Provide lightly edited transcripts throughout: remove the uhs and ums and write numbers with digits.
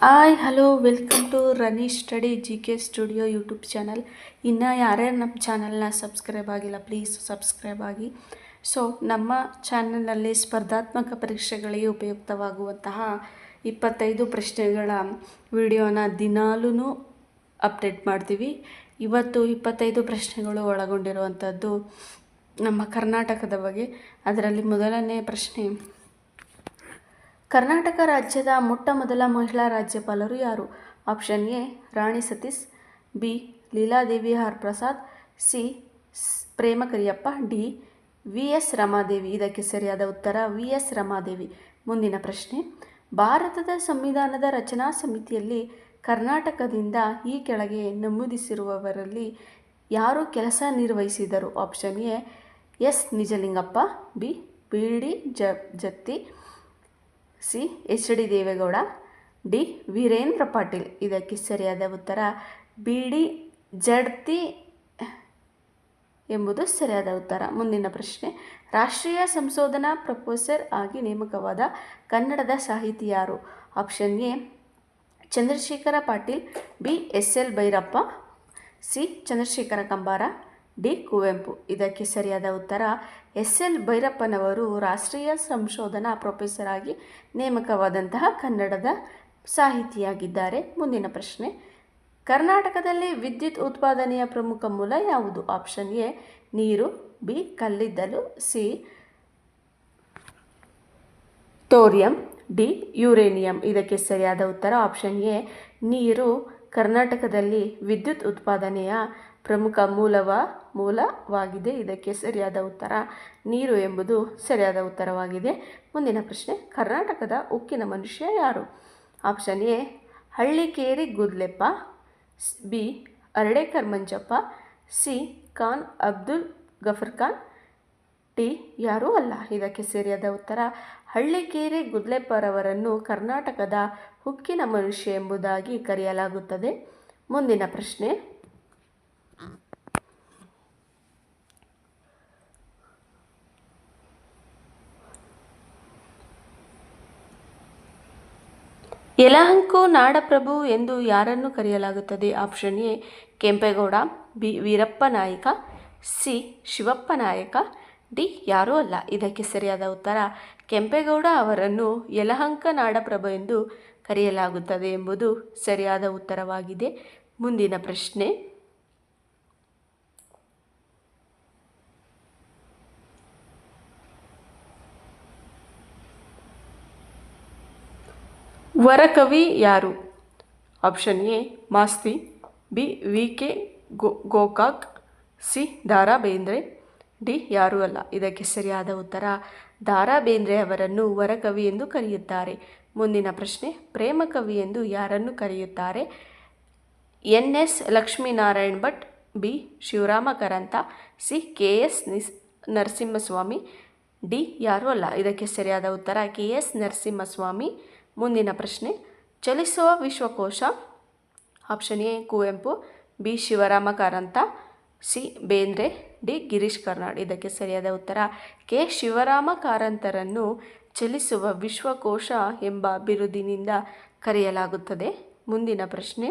Hi hello welcome to Ranish study G K studio YouTube channel. ಇನ್ನು ಯಾರ್ಯಾರು ನಮ್ಮ ಚಾನಲ್ನ ಸಬ್ಸ್ಕ್ರೈಬ್ ಆಗಿಲ್ಲ ಪ್ಲೀಸ್ ಸಬ್ಸ್ಕ್ರೈಬ್ ಆಗಿ. ಸೊ ನಮ್ಮ ಚಾನಲ್ನಲ್ಲಿ ಸ್ಪರ್ಧಾತ್ಮಕ ಪರೀಕ್ಷೆಗಳಿಗೆ ಉಪಯುಕ್ತವಾಗುವಂತಹ 25 ಪ್ರಶ್ನೆಗಳ ವಿಡಿಯೋನ ದಿನಾಲೂ ಅಪ್ಡೇಟ್ ಮಾಡ್ತೀವಿ. ಇವತ್ತು 25 ಪ್ರಶ್ನೆಗಳು ಒಳಗೊಂಡಿರುವಂಥದ್ದು ನಮ್ಮ ಕರ್ನಾಟಕದ ಬಗ್ಗೆ. ಅದರಲ್ಲಿ ಮೊದಲನೇ ಪ್ರಶ್ನೆ, ಕರ್ನಾಟಕ ರಾಜ್ಯದ ಮೊಟ್ಟ ಮೊದಲ ಮಹಿಳಾ ರಾಜ್ಯಪಾಲರು ಯಾರು? Option A Rani Satish, B Leeladevi R Prasad, C Prema Kariyappa, D V S Ramadevi. ಇದಕ್ಕೆ ಸರಿಯಾದ ಉತ್ತರ ವಿ ಎಸ್ ರಮಾದೇವಿ. ಮುಂದಿನ ಪ್ರಶ್ನೆ, ಭಾರತದ ಸಂವಿಧಾನದ ರಚನಾ ಸಮಿತಿಯಲ್ಲಿ ಕರ್ನಾಟಕದಿಂದ ಈ ಕೆಳಗೆ ನಮೂದಿಸಿರುವವರಲ್ಲಿ ಯಾರು ಕೆಲಸ ನಿರ್ವಹಿಸಿದರು? Option A S Nijalingappa, B D Jatti, C H D Deve Gowda, D Veerendra Patil. ಇದಕ್ಕೆ ಸರಿಯಾದ ಉತ್ತರ ಬಿ ಡಿ ಜಡ್ತಿ ಎಂಬುದು ಸರಿಯಾದ ಉತ್ತರ. ಮುಂದಿನ ಪ್ರಶ್ನೆ, ರಾಷ್ಟ್ರೀಯ ಸಂಶೋಧನಾ ಪ್ರೊಫೆಸರ್ ಆಗಿ ನೇಮಕವಾದ ಕನ್ನಡದ ಸಾಹಿತಿ ಯಾರು? Option A Chandrashekhar Patil, B S L Bhyrappa, C Chandrashekhara Kambara, D Kuvempu. ಇದಕ್ಕೆ ಸರಿಯಾದ ಉತ್ತರ ಎಸ್ ಎಲ್ ಭೈರಪ್ಪನವರು ರಾಷ್ಟ್ರೀಯ ಸಂಶೋಧನಾ ಪ್ರೊಫೆಸರ್ ಆಗಿ ನೇಮಕವಾದಂತಹ ಕನ್ನಡದ ಸಾಹಿತಿಯಾಗಿದ್ದಾರೆ. ಮುಂದಿನ ಪ್ರಶ್ನೆ, ಕರ್ನಾಟಕದಲ್ಲಿ ವಿದ್ಯುತ್ ಉತ್ಪಾದನೆಯ ಪ್ರಮುಖ ಮೂಲ ಯಾವುದು? ಆಪ್ಷನ್ ಎ ನೀರು, ಬಿ ಕಲ್ಲಿದ್ದಲು, ಸಿ ಥೋರಿಯಂ, ಡಿ ಯುರೇನಿಯಂ. ಇದಕ್ಕೆ ಸರಿಯಾದ ಉತ್ತರ ಆಪ್ಷನ್ ಎ ನೀರು ಕರ್ನಾಟಕದಲ್ಲಿ ವಿದ್ಯುತ್ ಉತ್ಪಾದನೆಯ ಪ್ರಮುಖ ಮೂಲವಾಗಿದೆ. ಇದಕ್ಕೆ ಸರಿಯಾದ ಉತ್ತರ ನೀರು ಎಂಬುದು ಸರಿಯಾದ ಉತ್ತರವಾಗಿದೆ. ಮುಂದಿನ ಪ್ರಶ್ನೆ, ಕರ್ನಾಟಕದ ಉಕ್ಕಿನ ಮನುಷ್ಯ ಯಾರು? Option A Hallikeri Gudleppa, B Aradekar Manjappa, C Khan Abdul Gaffar Khan, D ಯಾರೂ ಅಲ್ಲ. ಇದಕ್ಕೆ ಸರಿಯಾದ ಉತ್ತರ ಹಳ್ಳಿಕೇರಿ ಗುದ್ಲೆಪ್ಪರವರನ್ನು ಕರ್ನಾಟಕದ ಉಕ್ಕಿನ ಮನುಷ್ಯ ಎಂಬುದಾಗಿ ಕರೆಯಲಾಗುತ್ತದೆ. ಮುಂದಿನ ಪ್ರಶ್ನೆ, ಯಲಹಂಕ ನಾಡಪ್ರಭು ಎಂದು ಯಾರನ್ನು ಕರೆಯಲಾಗುತ್ತದೆ? Option A Kempegowda, B Veerappa ನಾಯಕ, ಸಿ ಶಿವಪ್ಪ ನಾಯಕ, ಡಿ ಯಾರೂ ಅಲ್ಲ. ಇದಕ್ಕೆ ಸರಿಯಾದ ಉತ್ತರ ಕೆಂಪೇಗೌಡ ಅವರನ್ನು ಯಲಹಂಕ ನಾಡಪ್ರಭು ಎಂದು ಕರೆಯಲಾಗುತ್ತದೆ ಎಂಬುದು ಸರಿಯಾದ ಉತ್ತರವಾಗಿದೆ. ಮುಂದಿನ ಪ್ರಶ್ನೆ, ವರಕವಿ ಯಾರು? Option A Masti, B V K Gokak, C Dara Bendre, D ಯಾರೂ ಅಲ್ಲ. ಇದಕ್ಕೆ ಸರಿಯಾದ ಉತ್ತರ ದಾರಾ ಬೇಂದ್ರೆ ಅವರನ್ನು ವರಕವಿ ಎಂದು ಕರೆಯುತ್ತಾರೆ. ಮುಂದಿನ ಪ್ರಶ್ನೆ, ಪ್ರೇಮ ಕವಿ ಎಂದು ಯಾರನ್ನು ಕರೆಯುತ್ತಾರೆ? N S Lakshminarayan Bhat, B Shivarama Karanth, C K S Narasimhaswamy, D ಯಾರೂ ಅಲ್ಲ. ಇದಕ್ಕೆ ಸರಿಯಾದ ಉತ್ತರ ಕೆ ಎಸ್ ನರಸಿಂಹಸ್ವಾಮಿ. ಮುಂದಿನ ಪ್ರಶ್ನೆ, ಚಲಿಸುವ ವಿಶ್ವಕೋಶ. Option A Kuvempu, B Shivarama Karanth, C Bendre, D Girish Karnad. ಇದಕ್ಕೆ ಸರಿಯಾದ ಉತ್ತರ ಕೆ ಶಿವರಾಮ ಕಾರಂತರನ್ನು ಚಲಿಸುವ ವಿಶ್ವಕೋಶ ಎಂಬ ಬಿರುದಿನಿಂದ ಕರೆಯಲಾಗುತ್ತದೆ. ಮುಂದಿನ ಪ್ರಶ್ನೆ,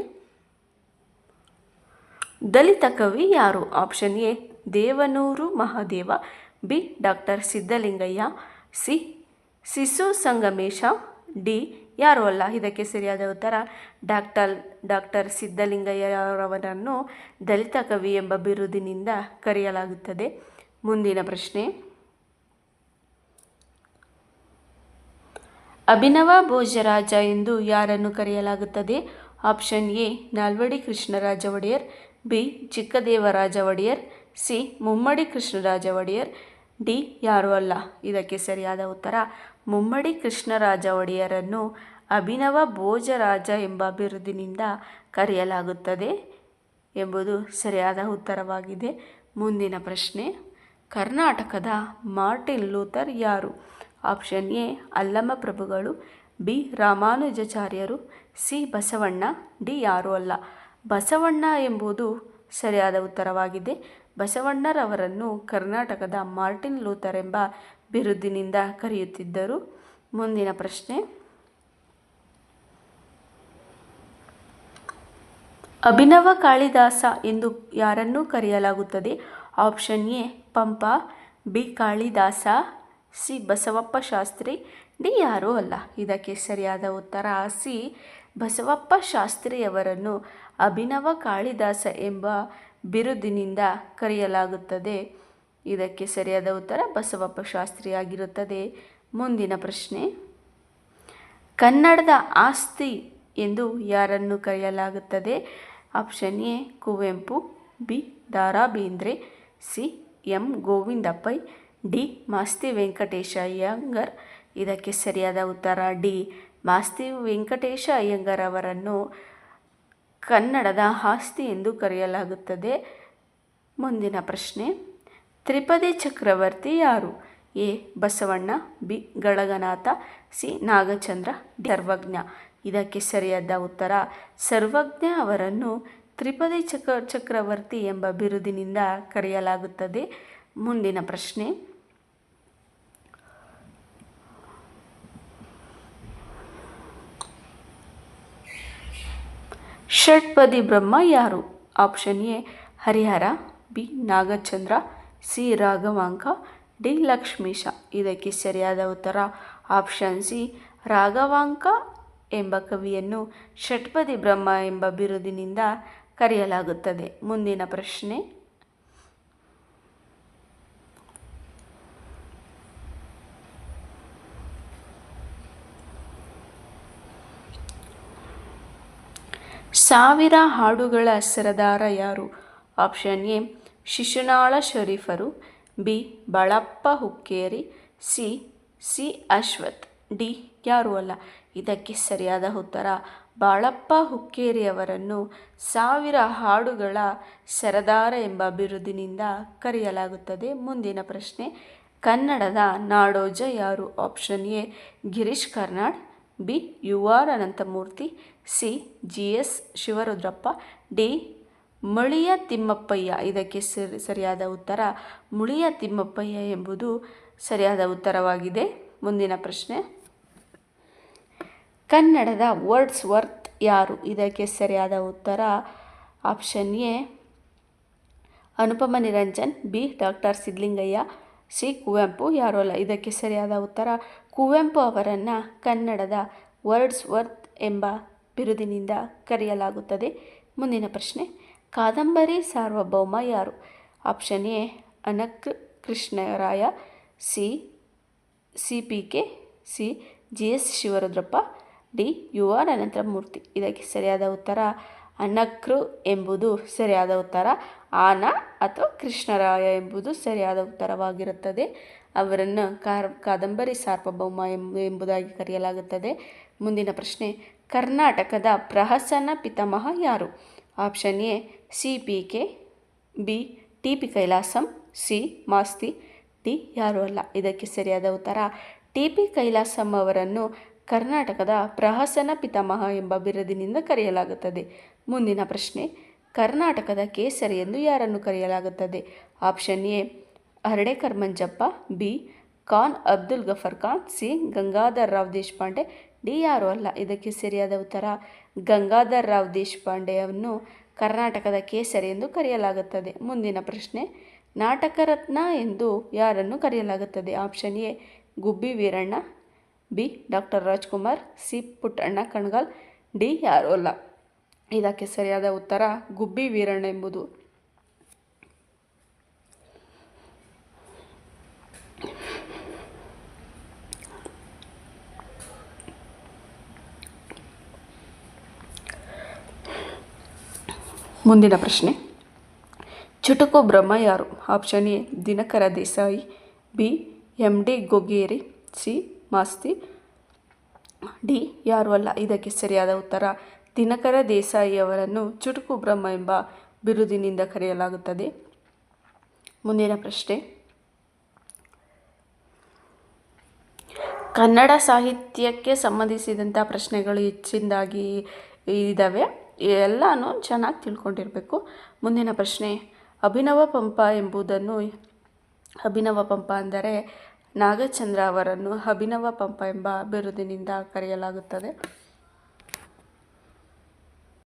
ದಲಿತ ಕವಿ ಯಾರು? Option A Devanur Mahadeva, B doctor Siddalingaiah, C Sisu Sangamesh, D ಯಾರೂ ಅಲ್ಲ. ಇದಕ್ಕೆ ಸರಿಯಾದ ಉತ್ತರ ಡಾಕ್ಟರ್ ಸಿದ್ಧಲಿಂಗಯ್ಯರವರನ್ನು ದಲಿತ ಕವಿ ಎಂಬ ಬಿರುದಿನಿಂದ ಕರೆಯಲಾಗುತ್ತದೆ. ಮುಂದಿನ ಪ್ರಶ್ನೆ, ಅಭಿನವ ಭೋಜರಾಜ ಎಂದು ಯಾರನ್ನು ಕರೆಯಲಾಗುತ್ತದೆ? Option A Nalvadi Krishnaraja Wadiyar, B Chikkadevaraja Wadiyar, C Mummadi Krishnaraja Wadiyar, D ಯಾರೂ ಅಲ್ಲ. ಇದಕ್ಕೆ ಸರಿಯಾದ ಉತ್ತರ ಮುಮ್ಮಡಿ ಕೃಷ್ಣರಾಜ ಒಡೆಯರನ್ನು ಅಭಿನವ ಭೋಜರಾಜ ಎಂಬ ಬಿರುದಿನಿಂದ ಕರೆಯಲಾಗುತ್ತದೆ ಎಂಬುದು ಸರಿಯಾದ ಉತ್ತರವಾಗಿದೆ. ಮುಂದಿನ ಪ್ರಶ್ನೆ, ಕರ್ನಾಟಕದ ಮಾರ್ಟಿನ್ ಲೂಥರ್ ಯಾರು? ಆಪ್ಷನ್ ಎ ಅಲ್ಲಮ ಪ್ರಭುಗಳು, ಬಿ ರಾಮಾನುಜಾಚಾರ್ಯರು, ಸಿ ಬಸವಣ್ಣ, ಡಿ ಯಾರೂ ಅಲ್ಲ. ಬಸವಣ್ಣ ಎಂಬುದು ಸರಿಯಾದ ಉತ್ತರವಾಗಿದೆ. ಬಸವಣ್ಣರವರನ್ನು ಕರ್ನಾಟಕದ ಮಾರ್ಟಿನ್ ಲೂಥರ್ ಎಂಬ ಬಿರುದಿನಿಂದ ಕರೆಯುತ್ತಿದ್ದರು. ಮುಂದಿನ ಪ್ರಶ್ನೆ, ಅಭಿನವ ಕಾಳಿದಾಸ ಎಂದು ಯಾರನ್ನು ಕರೆಯಲಾಗುತ್ತದೆ? Option A Pampa, B Kalidasa, C Basavappa Shastri, D ಯಾರೂ ಅಲ್ಲ. ಇದಕ್ಕೆ ಸರಿಯಾದ ಉತ್ತರ ಸಿ ಬಸವಪ್ಪ ಶಾಸ್ತ್ರಿಯವರನ್ನು ಅಭಿನವ ಕಾಳಿದಾಸ ಎಂಬ ಬಿರುದಿನಿಂದ ಕರೆಯಲಾಗುತ್ತದೆ. ಇದಕ್ಕೆ ಸರಿಯಾದ ಉತ್ತರ ಬಸವಪ್ಪ ಶಾಸ್ತ್ರಿ ಆಗಿರುತ್ತದೆ. ಮುಂದಿನ ಪ್ರಶ್ನೆ, ಕನ್ನಡದ ಆಸ್ತಿ ಎಂದು ಯಾರನ್ನು ಕರೆಯಲಾಗುತ್ತದೆ? Option A Kuvempu, B Da Ra Bendre, C M Govinda Pai, D Masti Venkatesha Iyengar. ಇದಕ್ಕೆ ಸರಿಯಾದ ಉತ್ತರ ಡಿ ಮಾಸ್ತಿ ವೆಂಕಟೇಶ ಅಯ್ಯಂಗಾರ್ ಅವರನ್ನು ಕನ್ನಡದ ಆಸ್ತಿ ಎಂದು ಕರೆಯಲಾಗುತ್ತದೆ. ಮುಂದಿನ ಪ್ರಶ್ನೆ, ತ್ರಿಪದಿ ಚಕ್ರವರ್ತಿ ಯಾರು? A Basavanna, B Galaganatha, C Nagachandra, D Sarvajna. ಇದಕ್ಕೆ ಸರಿಯಾದ ಉತ್ತರ ಸರ್ವಜ್ಞ ಅವರನ್ನು ತ್ರಿಪದಿ ಚಕ್ರವರ್ತಿ ಎಂಬ ಬಿರುದಿನಿಂದ ಕರೆಯಲಾಗುತ್ತದೆ. ಮುಂದಿನ ಪ್ರಶ್ನೆ, ಷಟ್ಪದಿ ಬ್ರಹ್ಮ ಯಾರು? Option A Harihara, B Nagachandra, C Raghavanka, D Lakshmisha. ಇದಕ್ಕೆ ಸರಿಯಾದ ಉತ್ತರ ಆಪ್ಷನ್ ಸಿ ರಾಘವಾಂಕ ಎಂಬ ಕವಿಯನ್ನು ಷಟ್ಪದಿ ಬ್ರಹ್ಮ ಎಂಬ ಬಿರುದಿನಿಂದ ಕರೆಯಲಾಗುತ್ತದೆ. ಮುಂದಿನ ಪ್ರಶ್ನೆ, ಸಾವಿರ ಹಾಡುಗಳ ಸರದಾರ ಯಾರು? ಆಪ್ಷನ್ ಎ ಶಿಶುನಾಳ ಶರೀಫರು, B Balappa Hukkeri, C Ashwath, D ಯಾರೂ ಅಲ್ಲ. ಇದಕ್ಕೆ ಸರಿಯಾದ ಉತ್ತರ ಬಾಳಪ್ಪ ಹುಕ್ಕೇರಿ ಅವರನ್ನು ಸಾವಿರ ಹಾಡುಗಳ ಸರದಾರ ಎಂಬ ಬಿರುದಿನಿಂದ ಕರೆಯಲಾಗುತ್ತದೆ. ಮುಂದಿನ ಪ್ರಶ್ನೆ, ಕನ್ನಡದ ನಾಡೋಜ ಯಾರು? Option A Girish Karnad, B U R Ananthamurthy, C G S Shivarudrappa, D Muliya Thimmappaiah. ಇದಕ್ಕೆ ಸರಿಯಾದ ಉತ್ತರ ಮುಳಿಯ ತಿಮ್ಮಪ್ಪಯ್ಯ ಎಂಬುದು ಸರಿಯಾದ ಉತ್ತರವಾಗಿದೆ. ಮುಂದಿನ ಪ್ರಶ್ನೆ, ಕನ್ನಡದ ವರ್ಡ್ಸ್ ವರ್ತ್ ಯಾರು? ಇದಕ್ಕೆ ಸರಿಯಾದ ಉತ್ತರ option A Anupama Niranjan, B doctor Siddalingaiah, C Kuvempu, ಯಾರೂ ಅಲ್ಲ. ಇದಕ್ಕೆ ಸರಿಯಾದ ಉತ್ತರ ಕುವೆಂಪು ಅವರನ್ನು ಕನ್ನಡದ ವರ್ಡ್ಸ್ ವರ್ತ್ ಎಂಬ ಬಿರುದಿನಿಂದ ಕರೆಯಲಾಗುತ್ತದೆ. ಮುಂದಿನ ಪ್ರಶ್ನೆ, ಕಾದಂಬರಿ ಸಾರ್ವಭೌಮ ಯಾರು? Option A Anakru Krishnaraya, C P K, C G S Shivarudrappa, D U R Ananthamurthy. ಇದಕ್ಕೆ ಸರಿಯಾದ ಉತ್ತರ ಅನಕೃ ಎಂಬುದು ಸರಿಯಾದ ಉತ್ತರ. ಆನ ಅಥವಾ ಕೃಷ್ಣರಾಯ ಎಂಬುದು ಸರಿಯಾದ ಉತ್ತರವಾಗಿರುತ್ತದೆ. ಅವರನ್ನು ಕಾದಂಬರಿ ಸಾರ್ವಭೌಮ ಎಂಬುದಾಗಿ ಕರೆಯಲಾಗುತ್ತದೆ. ಮುಂದಿನ ಪ್ರಶ್ನೆ, ಕರ್ನಾಟಕದ ಪ್ರಹಸನ ಪಿತಾಮಹ ಯಾರು? Option A C P K, B T P Kailasam, C Masti, D ಯಾರೂ ಅಲ್ಲ. ಇದಕ್ಕೆ ಸರಿಯಾದ ಉತ್ತರ ಟಿ ಪಿ ಕೈಲಾಸಂ ಅವರನ್ನು ಕರ್ನಾಟಕದ ಪ್ರಹಸನ ಪಿತಾಮಹ ಎಂಬ ಬಿರುದಿನಿಂದ ಕರೆಯಲಾಗುತ್ತದೆ. ಮುಂದಿನ ಪ್ರಶ್ನೆ, ಕರ್ನಾಟಕದ ಕೇಸರಿ ಎಂದು ಯಾರನ್ನು ಕರೆಯಲಾಗುತ್ತದೆ? Option A Hardekar Manjappa, B Khan Abdul Gaffar Khan, C Gangadhar Rao Deshpande, D ಯಾರೂ ಅಲ್ಲ. ಇದಕ್ಕೆ ಸರಿಯಾದ ಉತ್ತರ ಗಂಗಾಧರ್ ರಾವ್ ದೇಶಪಾಂಡೆಯನ್ನು ಕರ್ನಾಟಕದ ಕೇಸರಿ ಎಂದು ಕರೆಯಲಾಗುತ್ತದೆ. ಮುಂದಿನ ಪ್ರಶ್ನೆ, ನಾಟಕ ರತ್ನ ಎಂದು ಯಾರನ್ನು ಕರೆಯಲಾಗುತ್ತದೆ? Option A Gubbi Veeranna, B doctor Rajkumar, C Puttanna Kanagal, D ಯಾರೂ ಅಲ್ಲ. ಇದಕ್ಕೆ ಸರಿಯಾದ ಉತ್ತರ ಗುಬ್ಬಿ ವೀರಣ್ಣ ಎಂಬುದು. ಮುಂದಿನ ಪ್ರಶ್ನೆ, ಚುಟುಕು ಬ್ರಹ್ಮ ಯಾರು? Option A Dinakara Desai, B M D Gogeri, C Masti, D ಯಾರೂ ಅಲ್ಲ. ಇದಕ್ಕೆ ಸರಿಯಾದ ಉತ್ತರ ದಿನಕರ ದೇಸಾಯಿ ಅವರನ್ನು ಚುಟುಕು ಬ್ರಹ್ಮ ಎಂಬ ಬಿರುದಿನಿಂದ ಕರೆಯಲಾಗುತ್ತದೆ. ಮುಂದಿನ ಪ್ರಶ್ನೆ, ಕನ್ನಡ ಸಾಹಿತ್ಯಕ್ಕೆ ಸಂಬಂಧಿಸಿದಂಥ ಪ್ರಶ್ನೆಗಳು ಹೆಚ್ಚಿನದಾಗಿ ಇದ್ದಾವೆ. ಎಲ್ಲನೂ ಚೆನ್ನಾಗಿ ತಿಳ್ಕೊಂಡಿರಬೇಕು. ಮುಂದಿನ ಪ್ರಶ್ನೆ, ಅಭಿನವ ಪಂಪ ಅಂದರೆ ನಾಗಚಂದ್ರ ಅವರನ್ನು ಅಭಿನವ ಪಂಪ ಎಂಬ ಬಿರುದಿನಿಂದ ಕರೆಯಲಾಗುತ್ತದೆ.